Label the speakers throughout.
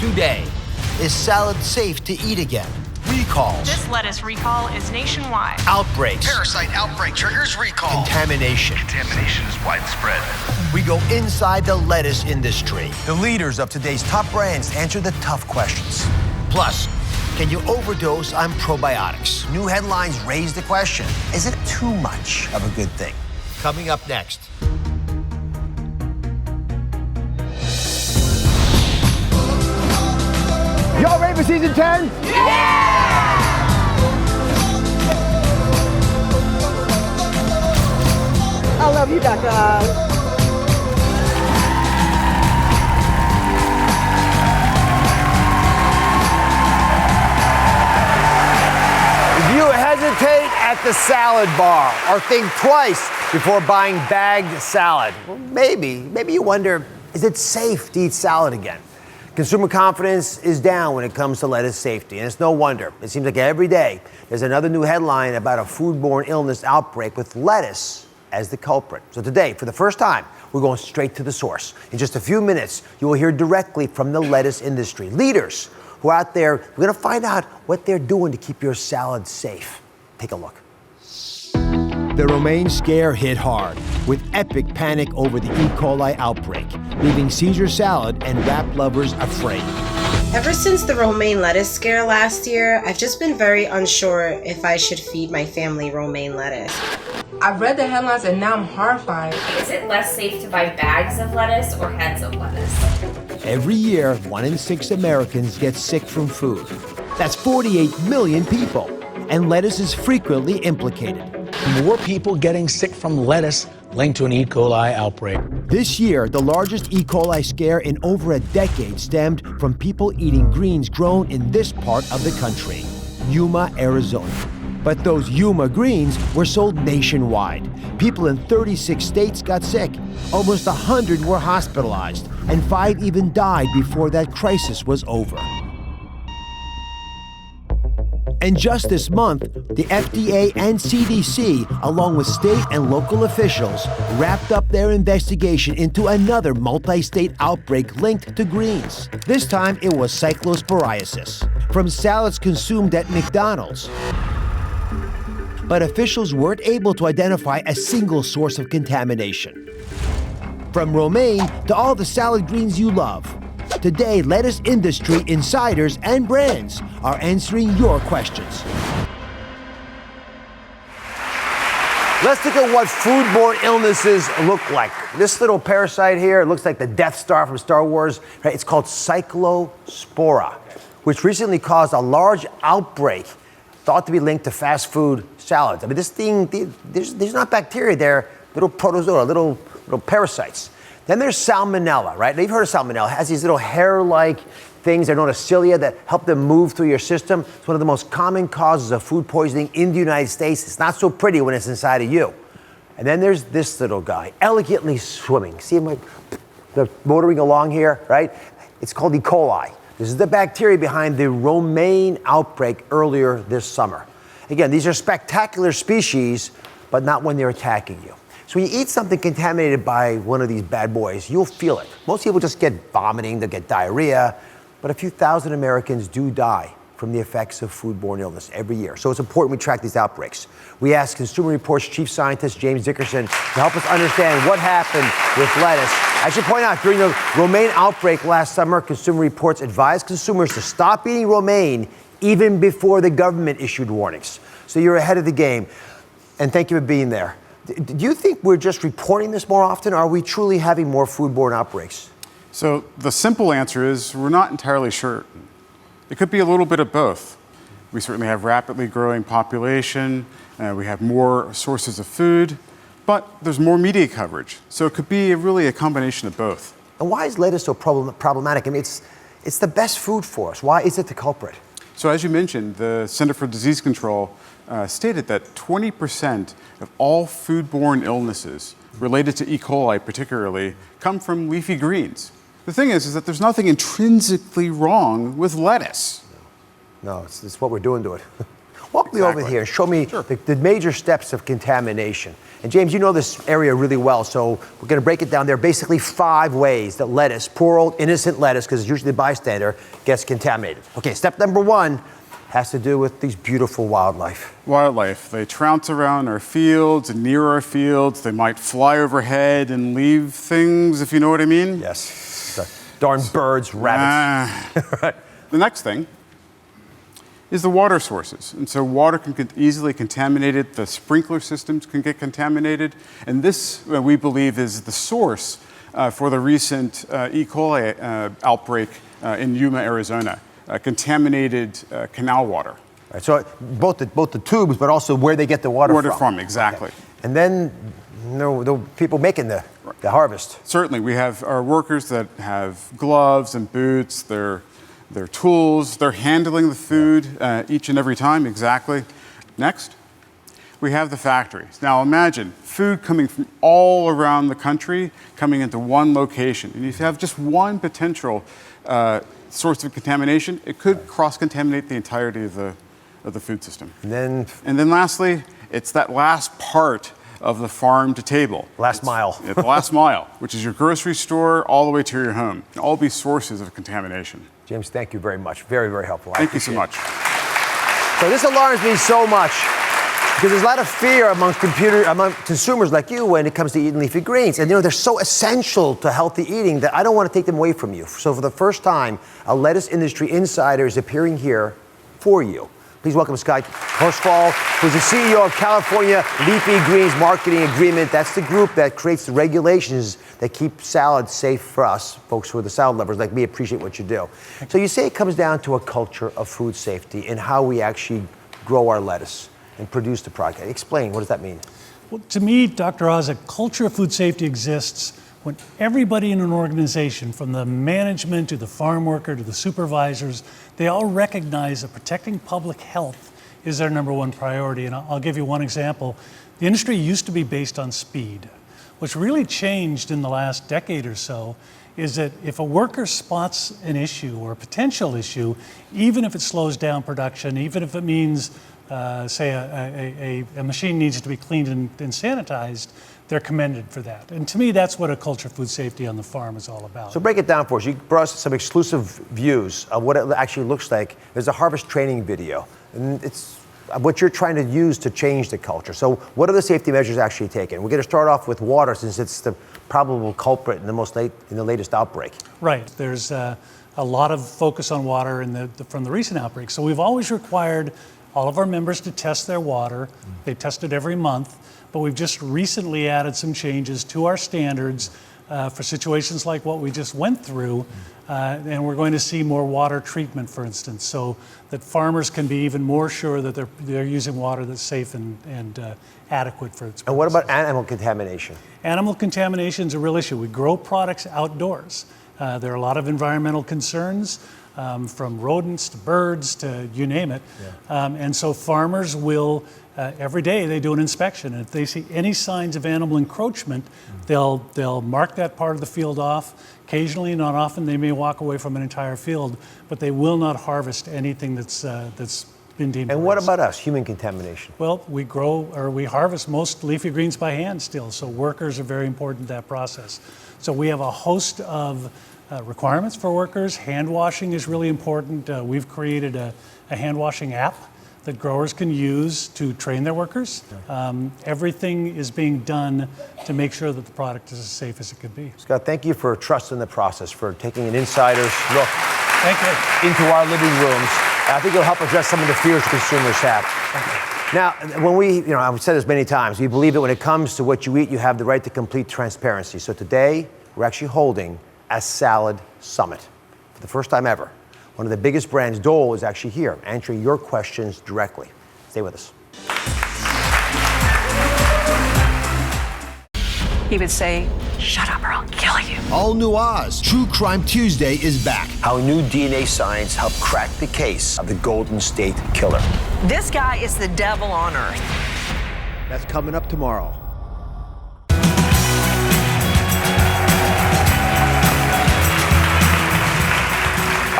Speaker 1: Today, is salad safe to eat again? Recalls.
Speaker 2: This lettuce recall is nationwide.
Speaker 1: Outbreaks.
Speaker 3: Parasite outbreak triggers recall.
Speaker 1: Contamination.
Speaker 3: Contamination is widespread.
Speaker 1: We go inside the lettuce industry. The leaders of today's top brands answer the tough questions. Plus, can you overdose on probiotics? New headlines raise the question, is it too much of a good thing? Coming up next.
Speaker 4: Y'all ready for season 10?
Speaker 5: I love you, Becca.
Speaker 4: If you hesitate at the salad bar or think twice before buying bagged salad, well, maybe you wonder, is it safe to eat salad again? Consumer confidence is down when it comes to lettuce safety, and it's no wonder. It seems like every day there's another new headline about a foodborne illness outbreak with lettuce as the culprit. So today, for the first time, we're going straight to the source. In just a few minutes, you will hear directly from the lettuce industry. Leaders who are out there, we're going to find out what they're doing to keep your salad safe. Take a look.
Speaker 1: The romaine scare hit hard, with epic panic over the E. coli outbreak, leaving Caesar salad and wrap lovers afraid.
Speaker 6: Ever since the romaine lettuce scare last year, I've just been very unsure if I should feed my family romaine lettuce.
Speaker 7: I've read the headlines and now I'm horrified.
Speaker 8: Is it less safe to buy bags of lettuce or heads of lettuce?
Speaker 1: Every year, 1 in 6 Americans get sick from food. That's 48 million people, and lettuce is frequently implicated.
Speaker 9: More people getting sick from lettuce linked to an E. coli outbreak.
Speaker 1: This year, the largest E. coli scare in over a decade stemmed from people eating greens grown in this part of the country, Yuma, Arizona. But those Yuma greens were sold nationwide. People in 36 states got sick. Almost 100 were hospitalized, and 5 even died before that crisis was over. And just this month, the FDA and CDC, along with state and local officials, wrapped up their investigation into another multi-state outbreak linked to greens. This time, it was cyclosporiasis from salads consumed at McDonald's. But officials weren't able to identify a single source of contamination. From romaine to all the salad greens you love, today, lettuce industry insiders and brands are answering your questions.
Speaker 4: Let's look at what foodborne illnesses look like. This little parasite here, it looks like the Death Star from Star Wars. Right? It's called Cyclospora, which recently caused a large outbreak thought to be linked to fast food salads. I mean, this thing, there's not bacteria there, little protozoa, little parasites. Then there's salmonella, right? Now, you've heard of salmonella. It has these little hair-like things, they're known as cilia, that help them move through your system. It's one of the most common causes of food poisoning in the United States. It's not so pretty when it's inside of you. And then there's this little guy, elegantly swimming. See him motoring along here, right? It's called E. coli. This is the bacteria behind the romaine outbreak earlier this summer. Again, these are spectacular species, but not when they're attacking you. So when you eat something contaminated by one of these bad boys, you'll feel it. Most people just get vomiting, they'll get diarrhea, but a few thousand Americans do die from the effects of foodborne illness every year. So it's important we track these outbreaks. We asked Consumer Reports Chief Scientist James Dickerson to help us understand what happened with lettuce. I should point out, during the romaine outbreak last summer, Consumer Reports advised consumers to stop eating romaine even before the government issued warnings. So you're ahead of the game, and thank you for being there. Do you think we're just reporting this more often, or are we truly having more foodborne outbreaks?
Speaker 10: So the simple answer is we're not entirely sure. It could be a little bit of both. We certainly have rapidly growing population, we have more sources of food, but there's more media coverage. So it could be really a combination of both.
Speaker 4: And why is lettuce so problematic? I mean, it's the best food for us. Why is it the culprit?
Speaker 10: So as you mentioned, the Center for Disease Control stated that 20% of all foodborne illnesses related to E. coli particularly come from leafy greens. The thing is that there's nothing intrinsically wrong with lettuce.
Speaker 4: No, it's what we're doing to it. Walk me over here and show me the major steps of contamination. And James, you know this area really well, so we're going to break it down. There are basically 5 ways that lettuce, poor old innocent lettuce, because it's usually the bystander, gets contaminated. Okay, step number 1 has to do with these beautiful wildlife.
Speaker 10: Wildlife. They trounce around our fields and near our fields. They might fly overhead and leave things, if you know what I mean.
Speaker 4: Yes. The darn birds, rabbits.
Speaker 10: The next thing is the water sources. And so water can get easily contaminated. The sprinkler systems can get contaminated. And this, we believe, is the source for the recent E. coli outbreak in Yuma, Arizona. Contaminated canal water.
Speaker 4: Right, so both the tubes, but also where they get the water from.
Speaker 10: Exactly.
Speaker 4: Okay. And then the people making the harvest.
Speaker 10: Certainly, we have our workers that have gloves and boots, their tools, they're handling the food each and every time, exactly. Next, we have the factories. Now imagine food coming from all around the country, coming into one location. And if you have just one potential source of contamination, it could cross-contaminate the entirety of the food system.
Speaker 4: And then
Speaker 10: lastly, it's that last part of the farm to table.
Speaker 4: Last mile.
Speaker 10: The last mile, which is your grocery store all the way to your home. Can all be sources of contamination.
Speaker 4: James, thank you very much. Very, very helpful.
Speaker 10: Thank you so much.
Speaker 4: So this alarms me so much because there's a lot of fear among consumers like you when it comes to eating leafy greens. And they're so essential to healthy eating that I don't want to take them away from you. So for the first time, a lettuce industry insider is appearing here for you. Please welcome Scott Horsfall, who's the CEO of California Leafy Greens Marketing Agreement. That's the group that creates the regulations that keep salads safe for us, folks who are the salad lovers like me. Appreciate what you do. So you say it comes down to a culture of food safety and how we actually grow our lettuce and produce the product. Explain, what does that mean?
Speaker 11: Well, to me, Dr. Oz, a culture of food safety exists when everybody in an organization, from the management to the farm worker to the supervisors, they all recognize that protecting public health is their number one priority. And I'll give you one example. The industry used to be based on speed. What's really changed in the last decade or so is that if a worker spots an issue or a potential issue, even if it slows down production, even if it means, say, a machine needs to be cleaned and sanitized, they're commended for that. And to me, that's what a culture of food safety on the farm is all about.
Speaker 4: So break it down for us. You brought us some exclusive views of what it actually looks like. There's a harvest training video, and it's what you're trying to use to change the culture. So what are the safety measures actually taken? We're going to start off with water since it's the probable culprit in the latest outbreak.
Speaker 11: Right. There's a lot of focus on water from the recent outbreak. So we've always required all of our members to test their water. They test it every month. But we've just recently added some changes to our standards for situations like what we just went through. And we're going to see more water treatment, for instance, so that farmers can be even more sure that they're using water that's safe and adequate for its purposes.
Speaker 4: And what about animal contamination?
Speaker 11: Animal contamination is a real issue. We grow products outdoors. There are a lot of environmental concerns, from rodents to birds to you name it. Yeah. And so farmers will, every day they do an inspection. And if they see any signs of animal encroachment, they'll mark that part of the field off. Occasionally, not often, they may walk away from an entire field, but they will not harvest anything that's been deemed.
Speaker 4: And what about us, human contamination?
Speaker 11: Well, we harvest most leafy greens by hand still, so workers are very important in that process. So we have a host of requirements for workers. Hand washing is really important. We've created a hand washing app that growers can use to train their workers. Everything is being done to make sure that the product is as safe as it could be.
Speaker 4: Scott, thank you for trusting the process, for taking an insider's look into our living rooms. I think it'll help address some of the fears consumers have. Now, when I've said this many times, we believe that when it comes to what you eat, you have the right to complete transparency. So today, we're actually holding a salad summit for the first time ever. One of the biggest brands, Dole, is actually here, answering your questions directly. Stay with us.
Speaker 2: He would say, "Shut up or I'll kill you."
Speaker 1: All New Oz, True Crime Tuesday is back.
Speaker 4: How new DNA science helped crack the case of the Golden State Killer.
Speaker 2: This guy is the devil on earth.
Speaker 1: That's coming up tomorrow.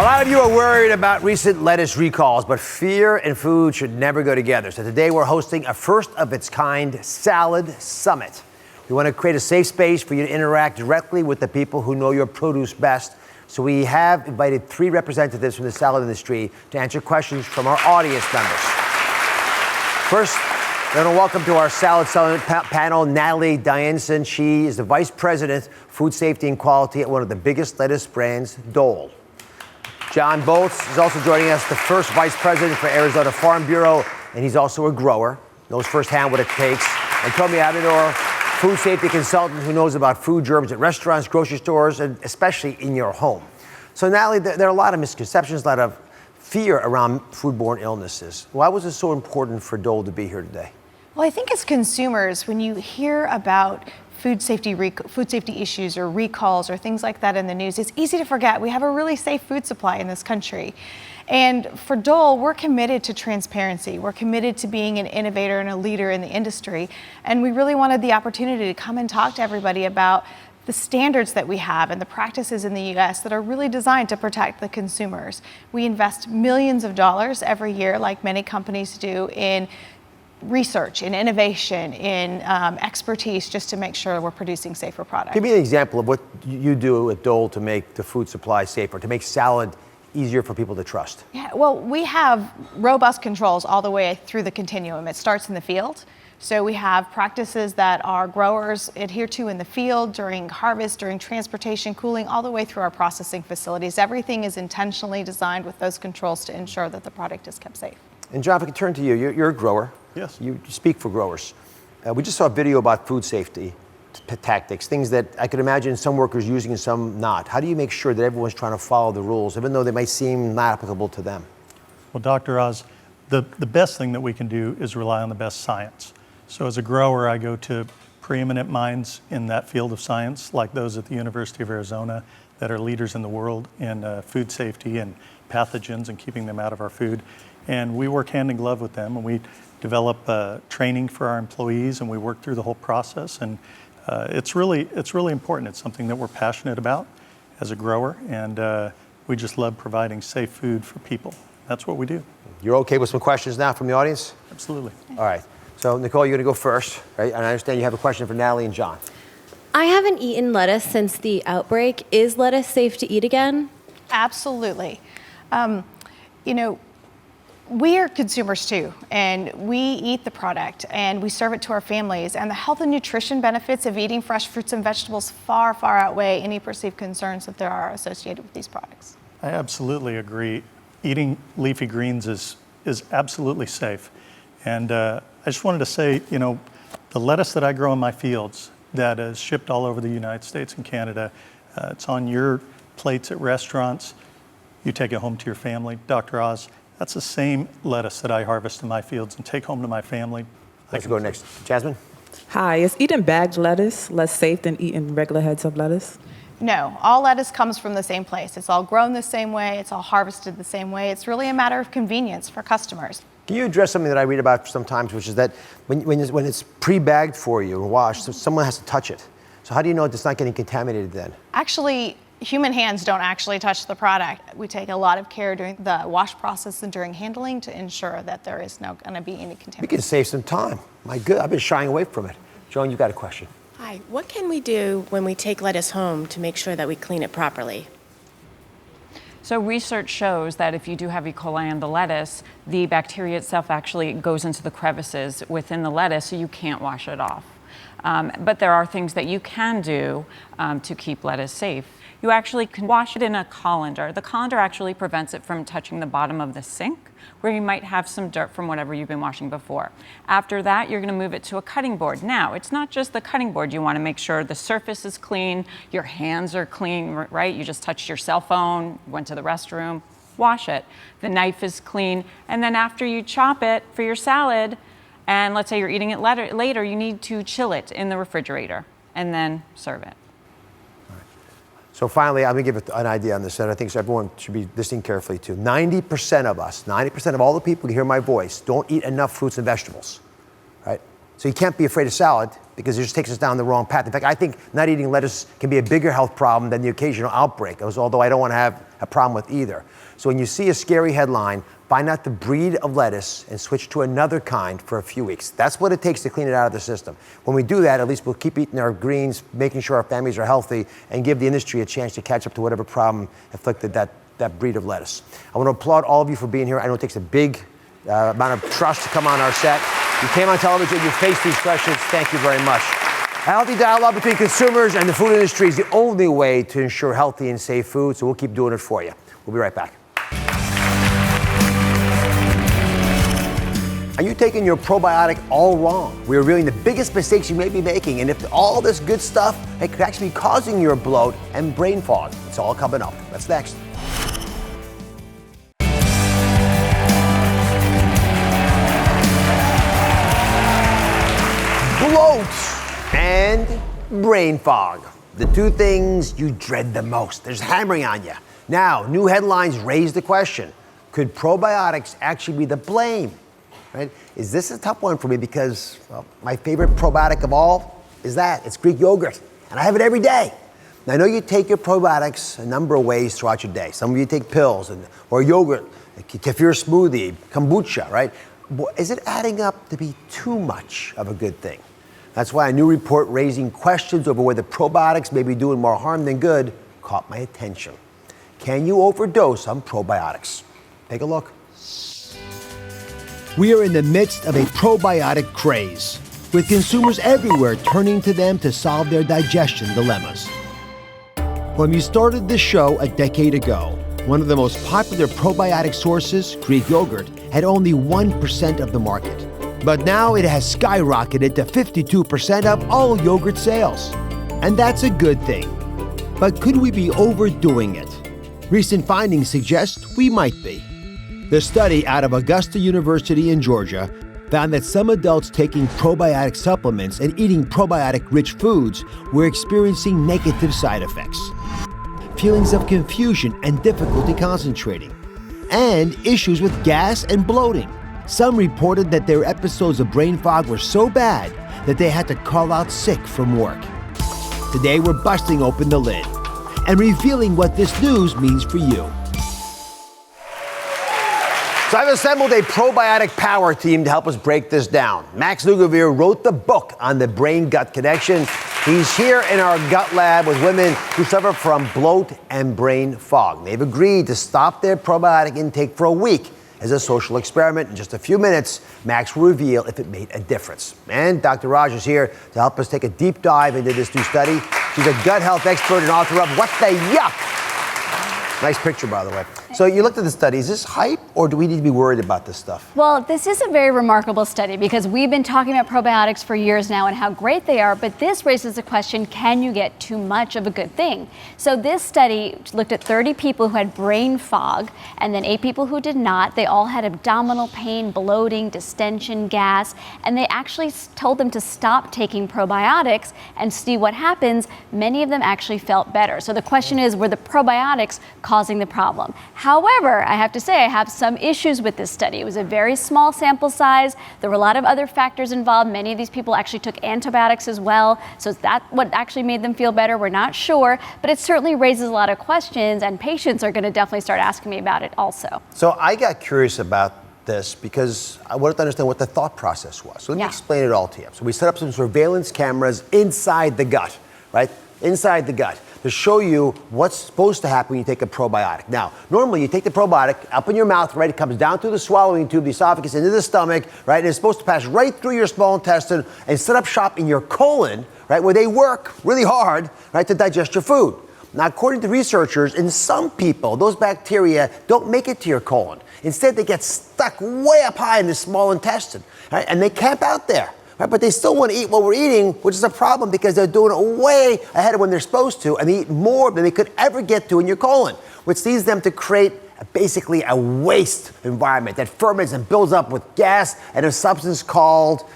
Speaker 4: A lot of you are worried about recent lettuce recalls, but fear and food should never go together. So today we're hosting a first-of-its-kind salad summit. We want to create a safe space for you to interact directly with the people who know your produce best. So we have invited 3 representatives from the salad industry to answer questions from our audience members. First, we're going to welcome to our salad summit panel Natalie Dianson. She is the Vice President, Food Safety and Quality at one of the biggest lettuce brands, Dole. John Boltz is also joining us, the first Vice President for Arizona Farm Bureau, and he's also a grower, knows firsthand what it takes. And Tommy Abinor, food safety consultant who knows about food germs at restaurants, grocery stores, and especially in your home. So Natalie, there are a lot of misconceptions, a lot of fear around foodborne illnesses. Why was it so important for Dole to be here today?
Speaker 12: Well, I think as consumers, when you hear about food safety issues or recalls or things like that in the news, it's easy to forget we have a really safe food supply in this country. And for Dole, we're committed to transparency. We're committed to being an innovator and a leader in the industry. And we really wanted the opportunity to come and talk to everybody about the standards that we have and the practices in the U.S. that are really designed to protect the consumers. We invest millions of dollars every year, like many companies do, in research, in innovation, in expertise, just to make sure we're producing safer products.
Speaker 4: Give me an example of what you do at Dole to make the food supply safer, to make salad easier for people to trust.
Speaker 12: Yeah, well, we have robust controls all the way through the continuum. It starts in the field. So we have practices that our growers adhere to in the field during harvest, during transportation, cooling, all the way through our processing facilities. Everything is intentionally designed with those controls to ensure that the product is kept safe.
Speaker 4: And John, if I could turn to you, you're a grower.
Speaker 13: Yes.
Speaker 4: You speak for growers. We just saw a video about food safety tactics, things that I could imagine some workers using and some not. How do you make sure that everyone's trying to follow the rules, even though they might seem not applicable to them?
Speaker 13: Well, Dr. Oz, the best thing that we can do is rely on the best science. So as a grower, I go to preeminent minds in that field of science, like those at the University of Arizona that are leaders in the world in food safety and pathogens and keeping them out of our food. And we work hand in glove with them, and we develop training for our employees, and we work through the whole process. And it's really important. It's something that we're passionate about as a grower, and we just love providing safe food for people. That's what we do.
Speaker 4: You're okay with some questions now from the audience?
Speaker 13: Absolutely.
Speaker 4: All right. So, Nicole, you're going to go first, right? And I understand you have a question for Natalie and John.
Speaker 14: I haven't eaten lettuce since the outbreak. Is lettuce safe to eat again?
Speaker 12: Absolutely. We are consumers too, and we eat the product and we serve it to our families, and the health and nutrition benefits of eating fresh fruits and vegetables far, far outweigh any perceived concerns that there are associated with these products.
Speaker 13: I absolutely agree. Eating leafy greens is absolutely safe. And I just wanted to say, the lettuce that I grow in my fields that is shipped all over the United States and Canada, it's on your plates at restaurants. You take it home to your family. Dr. Oz, that's the same lettuce that I harvest in my fields and take home to my family.
Speaker 4: Let's go next. Jasmine?
Speaker 15: Hi, is eating bagged lettuce less safe than eating regular heads of lettuce?
Speaker 12: No, all lettuce comes from the same place. It's all grown the same way. It's all harvested the same way. It's really a matter of convenience for customers.
Speaker 4: Can you address something that I read about sometimes, which is that when it's pre-bagged for you and washed, someone has to touch it. So how do you know it's not getting contaminated then?
Speaker 12: Actually, human hands don't actually touch the product. We take a lot of care during the wash process and during handling to ensure that there is not going to be any contamination.
Speaker 4: We can save some time. My good, I've been shying away from it. Joan, you got a question.
Speaker 16: Hi, what can we do when we take lettuce home to make sure that we clean it properly?
Speaker 17: So research shows that if you do have E. coli on the lettuce, the bacteria itself actually goes into the crevices within the lettuce, so you can't wash it off. But there are things that you can do to keep lettuce safe. You actually can wash it in a colander. The colander actually prevents it from touching the bottom of the sink, where you might have some dirt from whatever you've been washing before. After that, you're gonna move it to a cutting board. Now, it's not just the cutting board. You wanna make sure the surface is clean, your hands are clean, right? You just touched your cell phone, went to the restroom, wash it. The knife is clean, and then after you chop it for your salad, and let's say you're eating it later, you need to chill it in the refrigerator and then serve it.
Speaker 4: So finally, I'm going to give an idea on this, and I think everyone should be listening carefully to. 90% of us, 90% of all the people who hear my voice, don't eat enough fruits and vegetables, right? So you can't be afraid of salad because it just takes us down the wrong path. In fact, I think not eating lettuce can be a bigger health problem than the occasional outbreak, although I don't want to have a problem with either. So when you see a scary headline, find out the breed of lettuce and switch to another kind for a few weeks. That's what it takes to clean it out of the system. When we do that, at least we'll keep eating our greens, making sure our families are healthy, and give the industry a chance to catch up to whatever problem afflicted that breed of lettuce. I want to applaud all of you for being here. I know it takes a big amount of trust to come on our set. You came on television, you faced these questions. Thank you very much. A healthy dialogue between consumers and the food industry is the only way to ensure healthy and safe food, so we'll keep doing it for you. We'll be right back. Are you taking your probiotic all wrong? We're revealing the biggest mistakes you may be making, and if all this good stuff, it could actually be causing your bloat and brain fog. It's all coming up. That's next. Bloat and brain fog, the two things you dread the most. They're just hammering on you. Now, new headlines raise the question, could probiotics actually be the blame? Right? Is this a tough one for me because, well, my favorite probiotic of all is it's Greek yogurt, and I have it every day. Now, I know you take your probiotics a number of ways throughout your day. Some of you take pills or yogurt, kefir smoothie, kombucha, right? Is it adding up to be too much of a good thing? That's why a new report raising questions over whether probiotics may be doing more harm than good caught my attention. Can you overdose on probiotics? Take a look.
Speaker 1: We are in the midst of a probiotic craze, with consumers everywhere turning to them to solve their digestion dilemmas. When we started this show a decade ago, one of the most popular probiotic sources, Greek yogurt, had only 1% of the market. But now it has skyrocketed to 52% of all yogurt sales. And that's a good thing. But could we be overdoing it? Recent findings suggest we might be. The study out of Augusta University in Georgia found that some adults taking probiotic supplements and eating probiotic-rich foods were experiencing negative side effects. Feelings of confusion and difficulty concentrating, and issues with gas and bloating. Some reported that their episodes of brain fog were so bad that they had to call out sick from work. Today we're busting open the lid and revealing what this news means for you.
Speaker 4: So I've assembled a probiotic power team to help us break this down. Max Lugavere wrote the book on the brain-gut connection. He's here in our gut lab with women who suffer from bloat and brain fog. They've agreed to stop their probiotic intake for a week as a social experiment. In just a few minutes, Max will reveal if it made a difference. And Dr. Raj is here to help us take a deep dive into this new study. She's a gut health expert and author of What the Yuck! Nice picture, by the way. So you looked at the study. Is this hype, or do we need to be worried about this stuff?
Speaker 18: Well, this is a very remarkable study because we've been talking about probiotics for years now and how great they are, but this raises the question, can you get too much of a good thing? So this study looked at 30 people who had brain fog and then 8 people who did not. They all had abdominal pain, bloating, distension, gas, and they actually told them to stop taking probiotics and see what happens. Many of them actually felt better. So the question is, were the probiotics causing the problem? However, I have to say I have some issues with this study. It was a very small sample size. There were a lot of other factors involved. Many of these people actually took antibiotics as well. So is that what actually made them feel better? We're not sure, but it certainly raises a lot of questions, and patients are going to definitely start asking me about it also.
Speaker 4: So I got curious about this because I wanted to understand what the thought process was. So let me explain it all to you. So we set up some surveillance cameras inside the gut, right? Inside the gut, to show you what's supposed to happen when you take a probiotic. Now, normally you take the probiotic up in your mouth, right? It comes down through the swallowing tube, the esophagus, into the stomach, right? And it's supposed to pass right through your small intestine and set up shop in your colon, right? Where they work really hard, right? To digest your food. Now, according to researchers, in some people, those bacteria don't make it to your colon. Instead, they get stuck way up high in the small intestine, right? And they camp out there. Right, but they still want to eat what we're eating, which is a problem because they're doing it way ahead of when they're supposed to, and they eat more than they could ever get to in your colon, which leads them to create basically a waste environment that ferments and builds up with gas and a substance called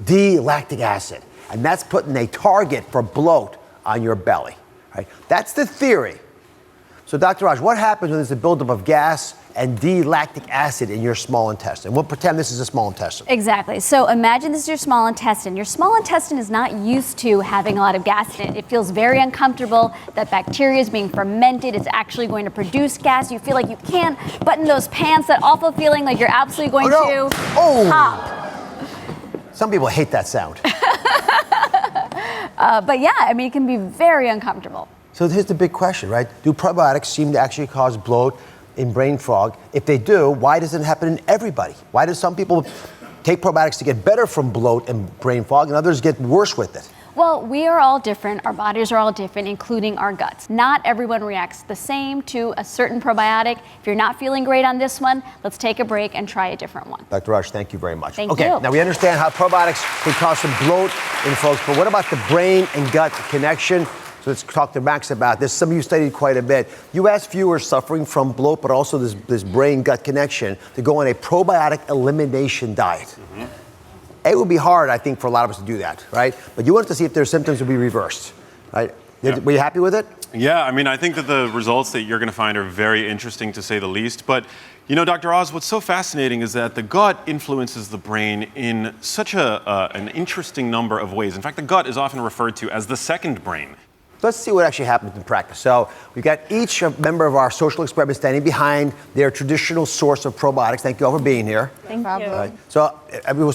Speaker 4: D-lactic acid. And that's putting a target for bloat on your belly. Right? That's the theory. So, Dr. Raj, what happens when there's a buildup of gas and D-lactic acid in your small intestine? We'll pretend this is a small intestine.
Speaker 18: Exactly. So imagine this is your small intestine. Your small intestine is not used to having a lot of gas in it. It feels very uncomfortable. That bacteria is being fermented. It's actually going to produce gas. You feel like you can't button those pants. That awful feeling like you're absolutely going to pop.
Speaker 4: Some people hate that sound.
Speaker 18: But yeah, I mean, it can be very uncomfortable.
Speaker 4: So here's the big question, right? Do probiotics seem to actually cause bloat in brain fog? If they do, why doesn't it happen in everybody? Why do some people take probiotics to get better from bloat and brain fog and others get worse with it?
Speaker 18: Well, we are all different. Our bodies are all different, including our guts. Not everyone reacts the same to a certain probiotic. If you're not feeling great on this one, let's take a break and try a different one.
Speaker 4: Dr. Raj, thank you very much.
Speaker 18: Thank
Speaker 4: okay,
Speaker 18: you.
Speaker 4: Now we understand how probiotics can cause some bloat in folks, but what about the brain and gut connection? So let's talk to Max about this. Some of you studied quite a bit. You asked viewers suffering from bloat, but also this brain-gut connection, to go on a probiotic elimination diet. Mm-hmm. It would be hard, I think, for a lot of us to do that, right? But you wanted to see if their symptoms would be reversed, right? Yeah. Were you happy with it?
Speaker 19: Yeah, I mean, I think that the results that you're going to find are very interesting, to say the least. But, you know, Dr. Oz, what's so fascinating is that the gut influences the brain in such an interesting number of ways. In fact, the gut is often referred to as the second brain.
Speaker 4: Let's see what actually happens in practice. So we've got each member of our social experiment standing behind their traditional source of probiotics. Thank you all for being here.
Speaker 18: Thank you.
Speaker 4: So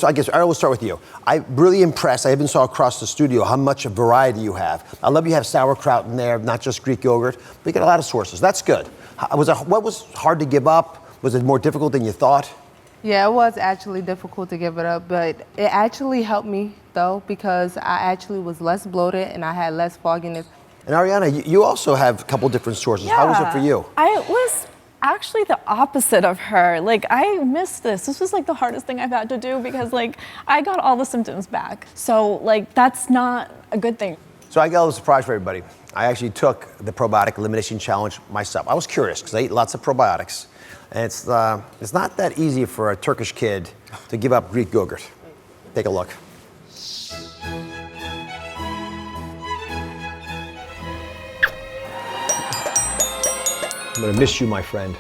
Speaker 4: I guess Ariel, we'll start with you. I'm really impressed. I even saw across the studio how much variety you have. I love you have sauerkraut in there, not just Greek yogurt. We got a lot of sources. That's good. What was hard to give up? Was it more difficult than you thought?
Speaker 7: Yeah, it was actually difficult to give it up, but it actually helped me, though, because I actually was less bloated and I had less fogginess.
Speaker 4: And Ariana, you also have a couple different sources.
Speaker 20: Yeah,
Speaker 4: how was it for you?
Speaker 20: I was actually the opposite of her. Like, I missed this. This was like the hardest thing I've had to do because, like, I got all the symptoms back. So, like, that's not a good thing.
Speaker 4: So I got a little surprise for everybody. I actually took the probiotic elimination challenge myself. I was curious because I eat lots of probiotics. And it's not that easy for a Turkish kid to give up Greek yogurt. Take a look. I'm gonna miss you, my friend.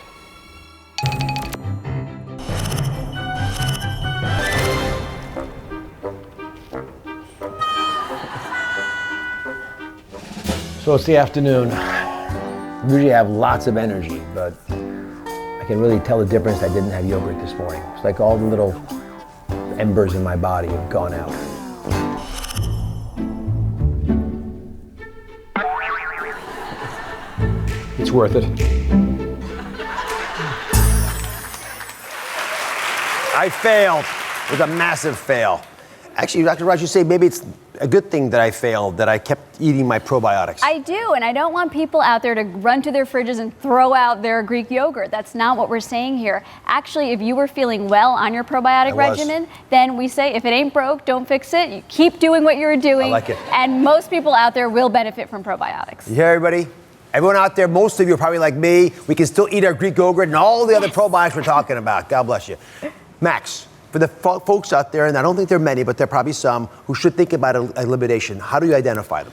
Speaker 4: So it's the afternoon. Usually I have lots of energy, but I can really tell the difference I didn't have yogurt this morning. It's like all the little embers in my body have gone out. It's worth it. I failed. It was a massive fail. Actually, Dr. Raj, you say maybe it's a good thing that I failed, that I kept eating my probiotics.
Speaker 18: I do, and I don't want people out there to run to their fridges and throw out their Greek yogurt. That's not what we're saying here. Actually, if you were feeling well on your probiotic regimen, then we say if it ain't broke, don't fix it. You keep doing what you're doing. I
Speaker 4: like it.
Speaker 18: And most people out there will benefit from probiotics.
Speaker 4: You hear everybody? Everyone out there, most of you are probably like me. We can still eat our Greek yogurt and all the other probiotics we're talking about. God bless you. Max, for the folks out there, and I don't think there are many, but there are probably some who should think about elimination, how do you identify them?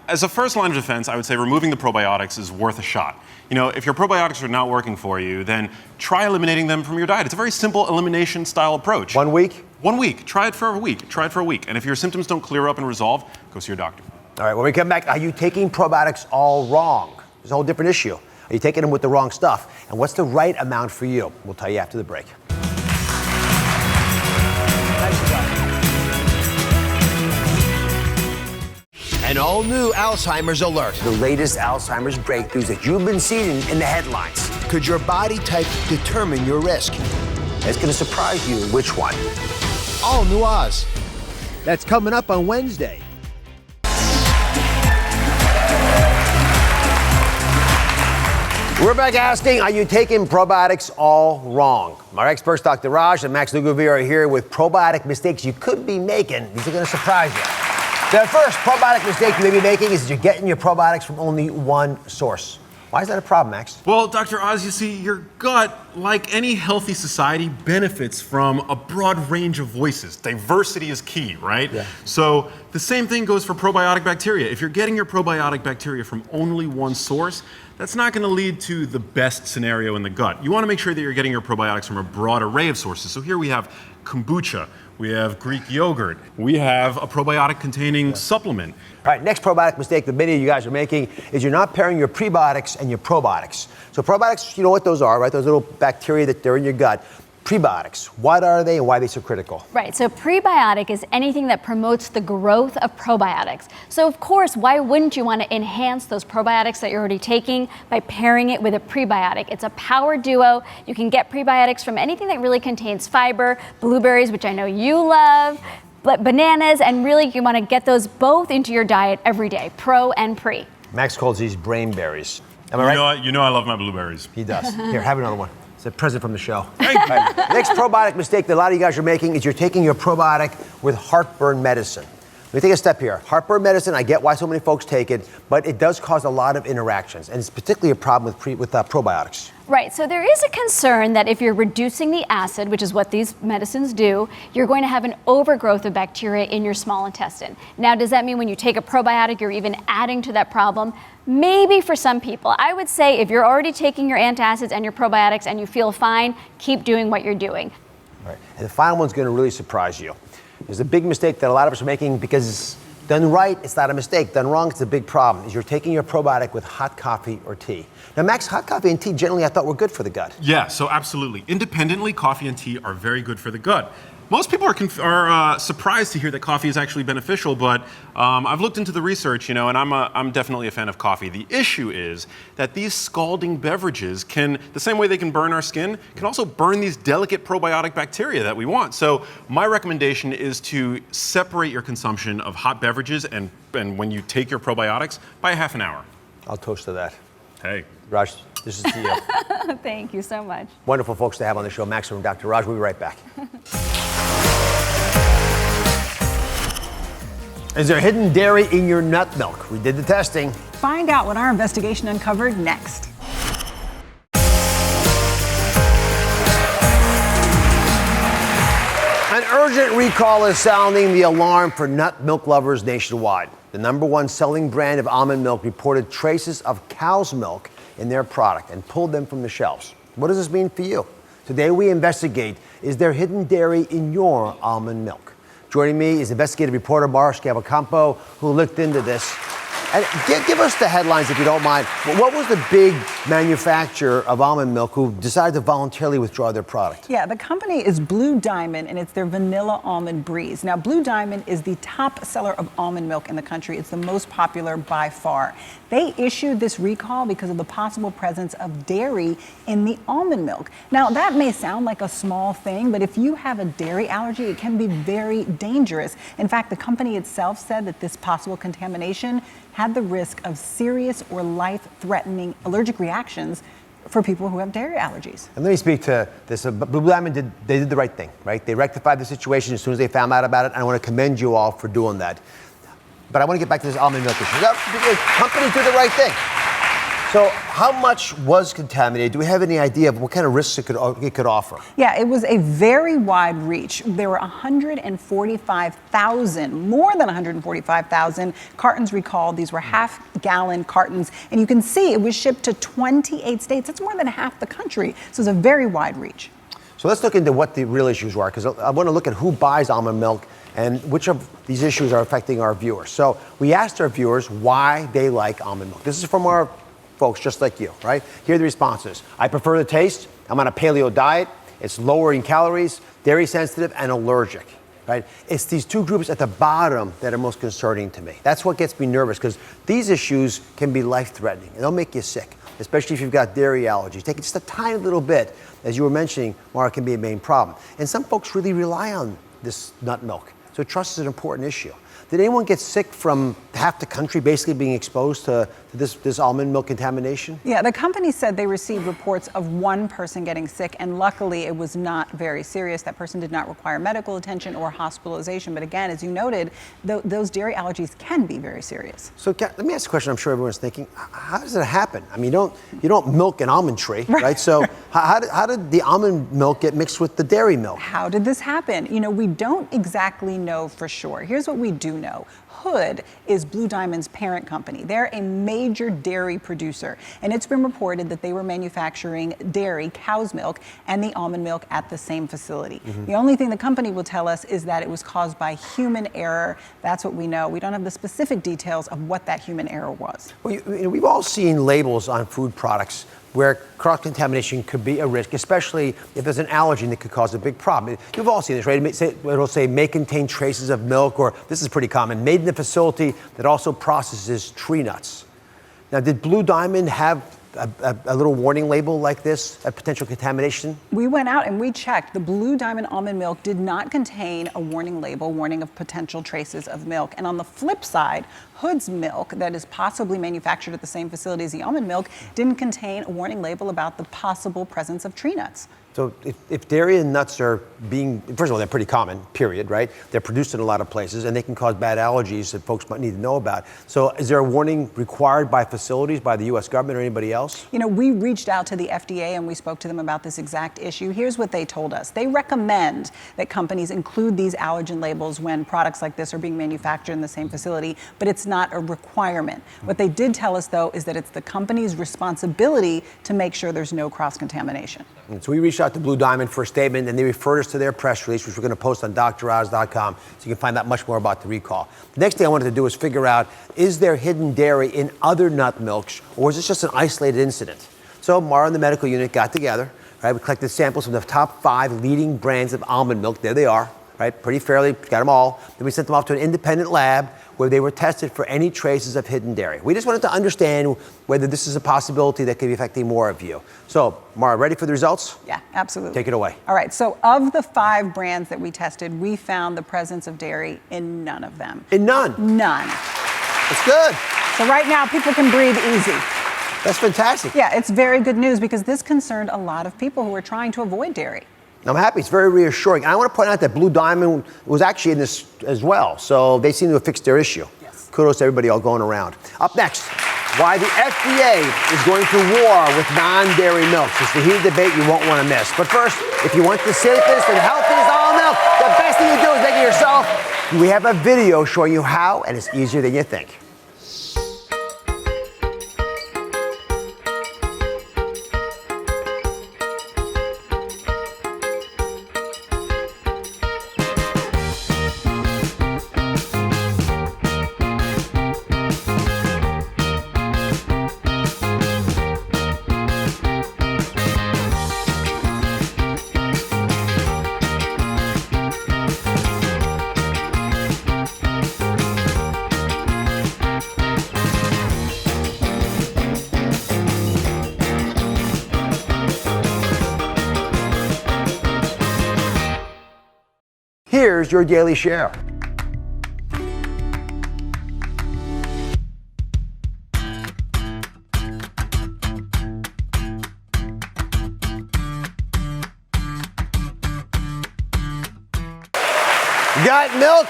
Speaker 19: As a first line of defense, I would say removing the probiotics is worth a shot. You know, if your probiotics are not working for you, then try eliminating them from your diet. It's a very simple elimination style approach.
Speaker 4: 1 week?
Speaker 19: 1 week. Try it for a week. Try it for a week. And if your symptoms don't clear up and resolve, go see your doctor.
Speaker 4: All right, when we come back, are you taking probiotics all wrong? It's a whole different issue. Are you taking them with the wrong stuff? And what's the right amount for you? We'll tell you after the break. An all-new Alzheimer's alert. The latest Alzheimer's breakthroughs that you've been seeing in the headlines. Could your body type determine your risk? It's going to surprise you which one. All new Oz. That's coming up on Wednesday. We're back asking, are you taking probiotics all wrong? Our experts, Dr. Raj and Max Lugavere, are here with probiotic mistakes you could be making. These are going to surprise you. The first probiotic mistake you may be making is that you're getting your probiotics from only one source. Why is that a problem, Max?
Speaker 19: Well, Dr. Oz, you see, your gut like any healthy society, benefits from a broad range of voices. Diversity is key, right?
Speaker 4: Yeah.
Speaker 19: So the same thing goes for probiotic bacteria. If you're getting your probiotic bacteria from only one source, that's not going to lead to the best scenario in the gut. You want to make sure that you're getting your probiotics from a broad array of sources. So here we have kombucha, we have Greek yogurt, we have a probiotic containing supplement.
Speaker 4: All right, next probiotic mistake that many of you guys are making is you're not pairing your prebiotics and your probiotics. So probiotics, you know what those are, right? Those little bacteria that they're in your gut. Prebiotics, what are they and why are they so critical?
Speaker 18: Right, so prebiotic is anything that promotes the growth of probiotics. So of course, why wouldn't you want to enhance those probiotics that you're already taking by pairing it with a prebiotic? It's a power duo. You can get prebiotics from anything that really contains fiber, blueberries, which I know you love, bananas, and really you want to get those both into your diet every day, pro and pre.
Speaker 4: Max calls these brain berries. Am I right?
Speaker 19: You know I love my blueberries.
Speaker 4: He does. Here, have another one. It's a present from the show. Right. Next probiotic mistake that a lot of you guys are making is you're taking your probiotic with heartburn medicine. Let me take a step here. Heartburn medicine, I get why so many folks take it, but it does cause a lot of interactions, and it's particularly a problem with probiotics.
Speaker 18: Right, so there is a concern that if you're reducing the acid, which is what these medicines do, you're going to have an overgrowth of bacteria in your small intestine. Now, does that mean when you take a probiotic, you're even adding to that problem? Maybe for some people. I would say if you're already taking your antacids and your probiotics and you feel fine, keep doing what you're doing.
Speaker 4: All right, and the final one's going to really surprise you. There's a big mistake that a lot of us are making because done right, it's not a mistake. Done wrong, it's a big problem. Is you're taking your probiotic with hot coffee or tea. Now, Max, hot coffee and tea generally I thought were good for the gut.
Speaker 19: Yeah, so absolutely. Independently, coffee and tea are very good for the gut. Most people are surprised to hear that coffee is actually beneficial, but I've looked into the research, and I'm definitely a fan of coffee. The issue is that these scalding beverages can, the same way they can burn our skin, can also burn these delicate probiotic bacteria that we want. So my recommendation is to separate your consumption of hot beverages and when you take your probiotics by a half an hour.
Speaker 4: I'll toast to that.
Speaker 19: Hey.
Speaker 4: Raj, this is to you.
Speaker 18: Thank you so much.
Speaker 4: Wonderful folks to have on the show. Max and Dr. Raj. We'll be right back. Is there hidden dairy in your nut milk? We did the testing.
Speaker 5: Find out what our investigation uncovered next.
Speaker 4: An urgent recall is sounding the alarm for nut milk lovers nationwide. The #1 selling brand of almond milk reported traces of cow's milk in their product and pulled them from the shelves. What does this mean for you? Today we investigate, is there hidden dairy in your almond milk? Joining me is investigative reporter Mara Scavalcampo, who looked into this. And give us the headlines if you don't mind. What was the big manufacturer of almond milk who decided to voluntarily withdraw their product?
Speaker 5: Yeah, the company is Blue Diamond, and it's their vanilla Almond Breeze. Now, Blue Diamond is the top seller of almond milk in the country. It's the most popular by far. They issued this recall because of the possible presence of dairy in the almond milk. Now, that may sound like a small thing, but if you have a dairy allergy, it can be very dangerous. In fact, the company itself said that this possible contamination had the risk of serious or life-threatening allergic reactions for people who have dairy allergies.
Speaker 4: And let me speak to this. Blue Diamond did the right thing, right? They rectified the situation as soon as they found out about it, and I want to commend you all for doing that. But I want to get back to this almond milk issue. Companies do the right thing. So how much was contaminated? Do we have any idea of what kind of risks it could offer?
Speaker 5: Yeah, it was a very wide reach. There were 145,000, more than 145,000 cartons recalled. These were half-gallon cartons. And you can see it was shipped to 28 states. That's more than half the country. So it's a very wide reach.
Speaker 4: So let's look into what the real issues were, because I want to look at who buys almond milk and which of these issues are affecting our viewers. So we asked our viewers why they like almond milk. This is from our folks just like you, right? Here are the responses. I prefer the taste. I'm on a paleo diet. It's lower in calories, dairy sensitive, and allergic, right? It's these two groups at the bottom that are most concerning to me. That's what gets me nervous, because these issues can be life-threatening, and they'll make you sick, especially if you've got dairy allergies. Taking just a tiny little bit, as you were mentioning, Mara, can be a main problem. And some folks really rely on this nut milk. So trust is an important issue. Did anyone get sick from half the country basically being exposed to this almond milk contamination?
Speaker 5: Yeah, the company said they received reports of one person getting sick, and luckily it was not very serious. That person did not require medical attention or hospitalization. But again, as you noted, those dairy allergies can be very serious.
Speaker 4: So let me ask a question I'm sure everyone's thinking. How does it happen? I mean, you don't milk an almond tree, right? So how did the almond milk get mixed with the dairy milk?
Speaker 5: How did this happen? You know, we don't exactly know for sure. Here's what we do know. Hood is Blue Diamond's parent company. They're a major dairy producer, and it's been reported that they were manufacturing dairy, cow's milk, and the almond milk at the same facility. The only thing the company will tell us is that it was caused by human error. That's what we know. We don't have the specific details of what that human error was.
Speaker 4: Well, we've all seen labels on food products where cross-contamination could be a risk, especially if there's an allergen that could cause a big problem. You've all seen this, right? It'll say may contain traces of milk, or this is pretty common, made in a facility that also processes tree nuts. Now, did Blue Diamond have a little warning label like this, a potential contamination?
Speaker 5: We went out and we checked. The Blue Diamond almond milk did not contain a warning label, warning of potential traces of milk. And on the flip side, Hood's milk, that is possibly manufactured at the same facility as the almond milk, didn't contain a warning label about the possible presence of tree nuts.
Speaker 4: So if dairy and nuts are being, first of all, they're pretty common, period, right? They're produced in a lot of places, and they can cause bad allergies that folks might need to know about. So is there a warning required by facilities, by the U.S. government or anybody else?
Speaker 5: You know, we reached out to the FDA and we spoke to them about this exact issue. Here's what they told us. They recommend that companies include these allergen labels when products like this are being manufactured in the same facility, but it's not a requirement. What they did tell us, though, is that it's the company's responsibility to make sure there's no cross-contamination.
Speaker 4: And so we reached out to Blue Diamond for a statement, and they referred us to their press release, which we're going to post on DrOz.com, so you can find out much more about the recall. The next thing I wanted to do is figure out, is there hidden dairy in other nut milks, or is this just an isolated incident? So Mara and the medical unit got together, right? We collected samples from the top 5 leading brands of almond milk. There they are, right? Pretty fairly, got them all. Then we sent them off to an independent lab where they were tested for any traces of hidden dairy. We just wanted to understand whether this is a possibility that could be affecting more of you. So, Mara, ready for the results?
Speaker 5: Yeah, absolutely.
Speaker 4: Take it away.
Speaker 5: All right, so of the 5 brands that we tested, we found the presence of dairy in none of them.
Speaker 4: In none?
Speaker 5: None.
Speaker 4: That's good.
Speaker 5: So right now, people can breathe easy.
Speaker 4: That's fantastic.
Speaker 5: Yeah, it's very good news because this concerned a lot of people who were trying to avoid dairy.
Speaker 4: I'm happy. It's very reassuring. And I want to point out that Blue Diamond was actually in this as well. So they seem to have fixed their issue. Yes. Kudos to everybody all going around. Up next, why the FDA is going to war with non-dairy milks. It's the heated debate you won't want to miss. But first, if you want the safest and healthiest almond milk, the best thing you do is make it yourself. We have a video showing you how, and it's easier than you think. Here's your daily share. Got milk?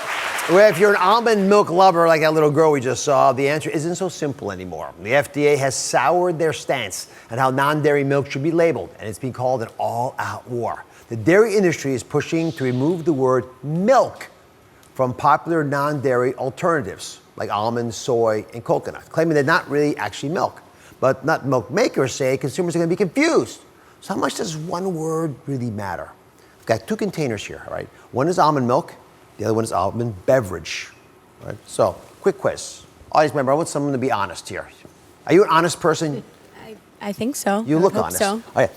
Speaker 4: Well, if you're an almond milk lover like that little girl we just saw, the answer isn't so simple anymore. The FDA has soured their stance on how non-dairy milk should be labeled, and it's being called an all-out war. The dairy industry is pushing to remove the word milk from popular non-dairy alternatives like almond, soy, and coconut, claiming they're not really actually milk. But nut milk makers say consumers are going to be confused. So how much does one word really matter? I've got 2 containers here, all right? One is almond milk, the other one is almond beverage. Right? So, quick quiz. Audience member, I want someone to be honest here. Are you an honest person?
Speaker 16: I think so.
Speaker 4: You look
Speaker 16: I hope
Speaker 4: honest.
Speaker 16: so.
Speaker 4: All right.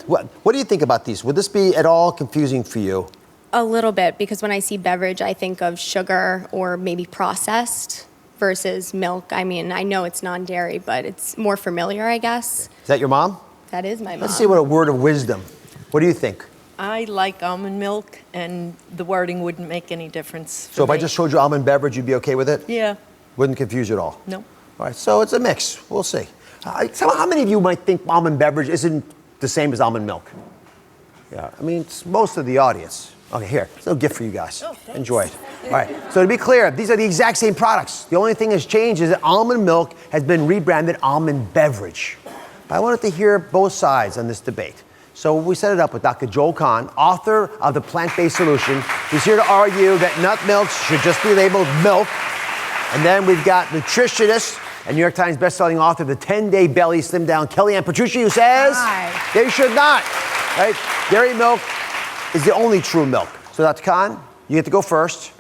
Speaker 4: What do you think about these? Would this be at all confusing for you?
Speaker 16: A little bit, because when I see beverage, I think of sugar or maybe processed versus milk. I mean, I know it's non-dairy, but it's more familiar, I guess.
Speaker 4: Is that your mom?
Speaker 16: That is my mom.
Speaker 4: Let's see what a word of wisdom. What do you think?
Speaker 21: I like almond milk, and the wording wouldn't make any difference.
Speaker 4: So if I just showed you almond beverage, you'd be okay with it?
Speaker 21: Yeah.
Speaker 4: Wouldn't confuse you at all?
Speaker 21: No.
Speaker 4: All right, so it's a mix. We'll see. So how many of you might think almond beverage isn't the same as almond milk? Yeah, I mean, it's most of the audience. Okay, here, it's a gift for you guys.
Speaker 21: Oh,
Speaker 4: enjoy it. All right, so to be clear, these are the exact same products. The only thing that's changed is that almond milk has been rebranded almond beverage. But I wanted to hear both sides on this debate. So we set it up with Dr. Joel Kahn, author of The Plant-Based Solution. He's here to argue that nut milks should just be labeled milk. And then we've got nutritionist and New York Times bestselling author of The 10-Day Belly Slim Down, Kellyanne Petrucci, who says they should not. Right? Dairy milk is the only true milk. So Dr. Kahn, you get to go first.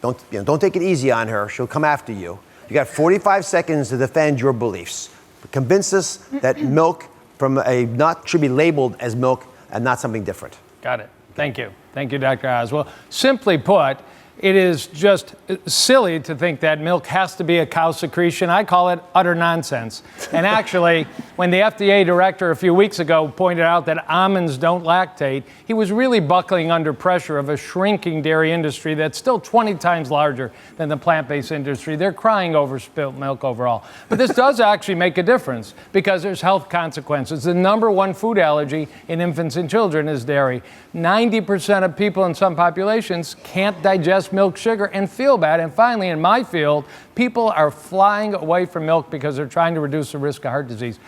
Speaker 4: Don't take it easy on her. She'll come after you. You got 45 seconds to defend your beliefs. Convince us that milk from a nut should be labeled as milk and not something different.
Speaker 22: Got it. Thank you. Thank you, Dr. Oz. Well, simply put, it is just silly to think that milk has to be a cow secretion. I call it utter nonsense. And actually, when the FDA director a few weeks ago pointed out that almonds don't lactate, he was really buckling under pressure of a shrinking dairy industry that's still 20 times larger than the plant-based industry. They're crying over spilt milk overall. But this does actually make a difference because there's health consequences. The number one food allergy in infants and children is dairy. 90% of people in some populations can't digest milk sugar and feel bad. And finally, in my field, people are flying away from milk because they're trying to reduce the risk of heart disease.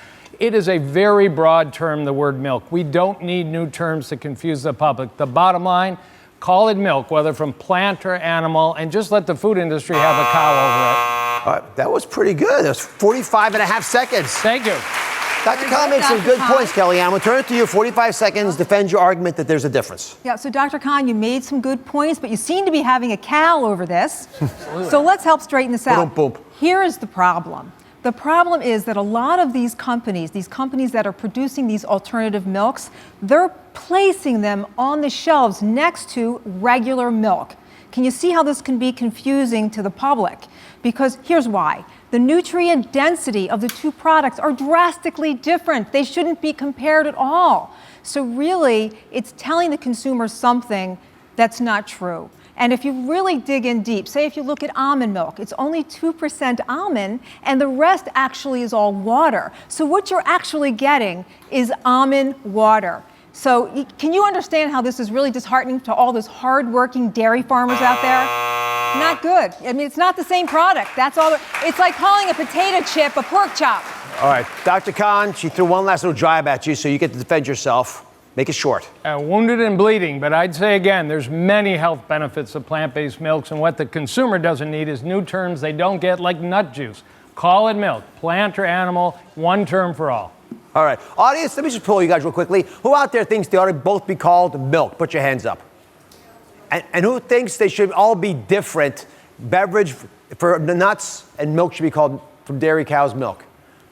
Speaker 22: It is a very broad term, the word milk. We don't need new terms to confuse the public. The bottom line, call it milk, whether from plant or animal, and just let the food industry have a cow over it.
Speaker 4: That was pretty good. That was 45 and a half seconds.
Speaker 22: Thank you.
Speaker 4: Dr. Kahn makes some good points, Kellyanne. We'll turn it to you. 45 seconds. Defend your argument that there's a difference.
Speaker 23: Yeah, so Dr. Kahn, you made some good points, but you seem to be having a cow over this. So let's help straighten this out.
Speaker 4: Boom, boom.
Speaker 23: Here is the problem. The problem is that a lot of these companies that are producing these alternative milks, they're placing them on the shelves next to regular milk. Can you see how this can be confusing to the public? Because here's why. The nutrient density of the two products are drastically different. They shouldn't be compared at all. So really, it's telling the consumer something that's not true. And if you really dig in deep, say if you look at almond milk, it's only 2% almond, and the rest actually is all water. So what you're actually getting is almond water. So can you understand how this is really disheartening to all those hardworking dairy farmers out there? Not good. I mean, it's not the same product. That's all. It's like calling a potato chip a pork chop.
Speaker 4: All right, Dr. Kahn, she threw one last little jibe at you, so you get to defend yourself. Make it short.
Speaker 22: Wounded and bleeding, but I'd say again, there's many health benefits of plant-based milks, and what the consumer doesn't need is new terms they don't get, like nut juice. Call it milk, plant or animal, one term for all.
Speaker 4: All right, audience, let me just pull you guys real quickly. Who out there thinks they ought to both be called milk? Put your hands up. And who thinks they should all be different? Beverage for the nuts and milk should be called from dairy cow's milk.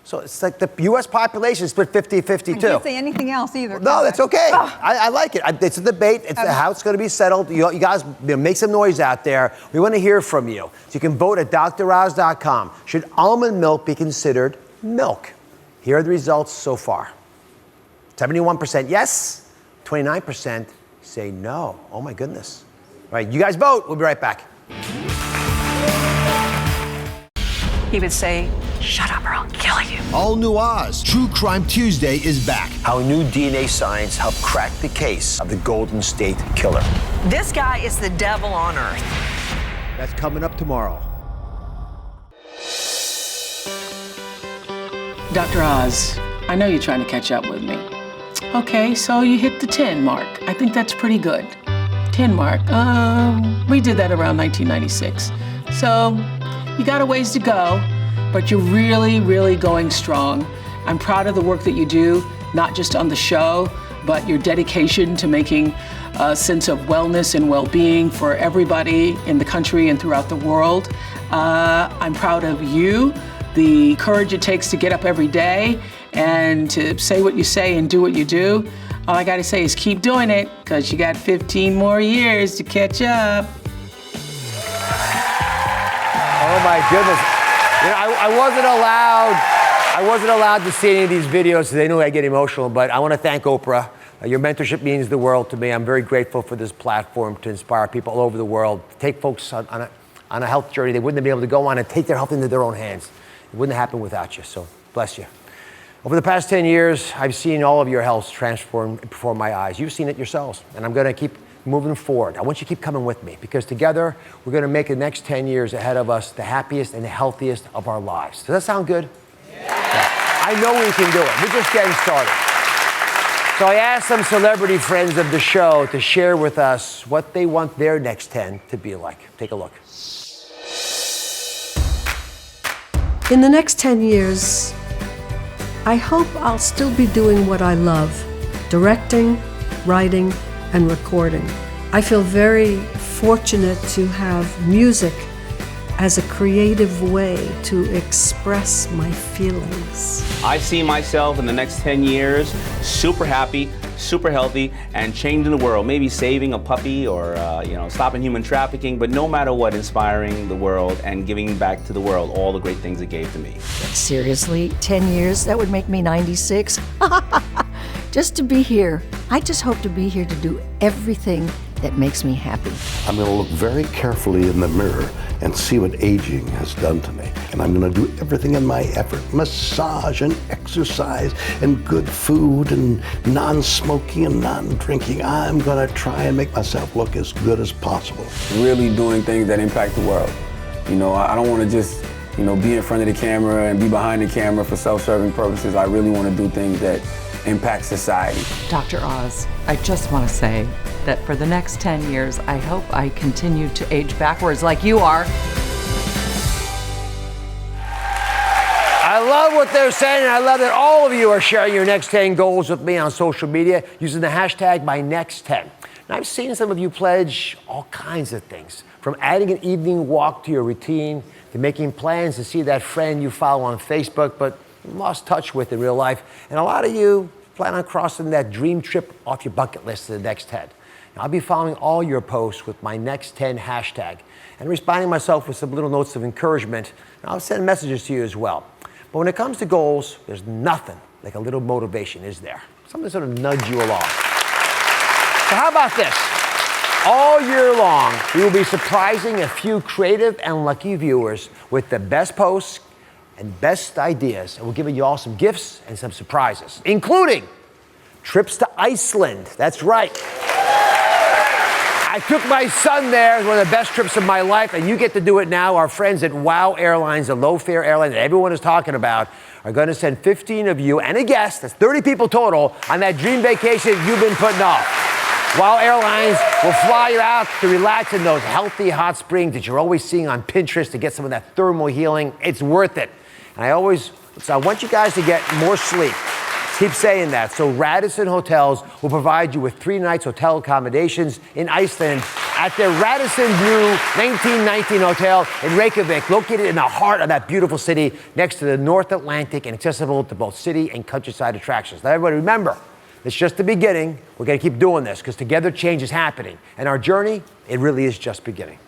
Speaker 4: So it's like the U.S. population is split 50-50 too.
Speaker 23: I can't say anything else either.
Speaker 4: No, that's okay. I like it. It's a debate. It's how it's going to be settled. You guys make some noise out there. We want to hear from you. So you can vote at droz.com. Should almond milk be considered milk? Here are the results so far. 71% yes, 29% say no. Oh my goodness. All right, you guys vote. We'll be right back.
Speaker 2: He would say, shut up or I'll kill you.
Speaker 1: All New Oz, True Crime Tuesday is back.
Speaker 4: How new DNA science helped crack the case of the Golden State Killer.
Speaker 2: This guy is the devil on earth.
Speaker 1: That's coming up tomorrow.
Speaker 24: Dr. Oz, I know you're trying to catch up with me. Okay, so you hit the 10 mark. I think that's pretty good. 10 mark. We did that around 1996. So you got a ways to go, but you're really, really going strong. I'm proud of the work that you do, not just on the show, but your dedication to making a sense of wellness and well-being for everybody in the country and throughout the world. I'm proud of you, the courage it takes to get up every day and to say what you say and do what you do. All I gotta say is keep doing it, because you got 15 more years to catch up.
Speaker 4: Oh my goodness. You know, I wasn't allowed to see any of these videos, so they knew I'd get emotional, but I want to thank Oprah. Your mentorship means the world to me. I'm very grateful for this platform to inspire people all over the world, to take folks on a health journey they wouldn't have been able to go on and take their health into their own hands. It wouldn't happen without you, so bless you. Over the past 10 years, I've seen all of your health transform before my eyes. You've seen it yourselves, and I'm gonna keep moving forward. I want you to keep coming with me, because together, we're gonna make the next 10 years ahead of us the happiest and the healthiest of our lives. Does that sound good? Yeah. I know we can do it. We're just getting started. So I asked some celebrity friends of the show to share with us what they want their next 10 to be like. Take a look.
Speaker 3: In the next 10 years, I hope I'll still be doing what I love, directing, writing, and recording. I feel very fortunate to have music as a creative way to express my feelings.
Speaker 6: I see myself in the next 10 years super happy, super healthy, and changing the world. Maybe saving a puppy or stopping human trafficking, but no matter what, inspiring the world and giving back to the world all the great things it gave to me.
Speaker 8: Seriously, 10 years? That would make me 96. Just to be here. I just hope to be here to do everything that makes me happy.
Speaker 9: I'm going to look very carefully in the mirror and see what aging has done to me. And I'm going to do everything in my effort, massage and exercise and good food and non-smoking and non-drinking. I'm going to try and make myself look as good as possible.
Speaker 25: Really doing things that impact the world. You know, I don't want to just, be in front of the camera and be behind the camera for self-serving purposes. I really want to do things that impact society.
Speaker 26: Dr. Oz, I just want to say that for the next 10 years, I hope I continue to age backwards like you are.
Speaker 4: I love what they're saying, and I love that all of you are sharing your next 10 goals with me on social media using the hashtag #MyNext10. And I've seen some of you pledge all kinds of things, from adding an evening walk to your routine to making plans to see that friend you follow on Facebook but lost touch with in real life. And a lot of you plan on crossing that dream trip off your bucket list to the next 10. Now, I'll be following all your posts with my next 10 hashtag and responding myself with some little notes of encouragement. And I'll send messages to you as well. But when it comes to goals, there's nothing like a little motivation, is there? Something to sort of nudge you along. So how about this? All year long, we will be surprising a few creative and lucky viewers with the best posts and best ideas. And we're giving you all some gifts and some surprises, including trips to Iceland. That's right. I took my son there. It was one of the best trips of my life, and you get to do it now. Our friends at WOW Airlines, the low-fare airline that everyone is talking about, are going to send 15 of you and a guest, that's 30 people total, on that dream vacation you've been putting off. WOW Airlines will fly you out to relax in those healthy hot springs that you're always seeing on Pinterest to get some of that thermal healing. It's worth it. And I want you guys to get more sleep. Keep saying that. So Radisson Hotels will provide you with 3 nights hotel accommodations in Iceland at their Radisson Blue 1919 Hotel in Reykjavik, located in the heart of that beautiful city next to the North Atlantic and accessible to both city and countryside attractions. Now, everybody remember, it's just the beginning. We're going to keep doing this because together change is happening. And our journey, it really is just beginning.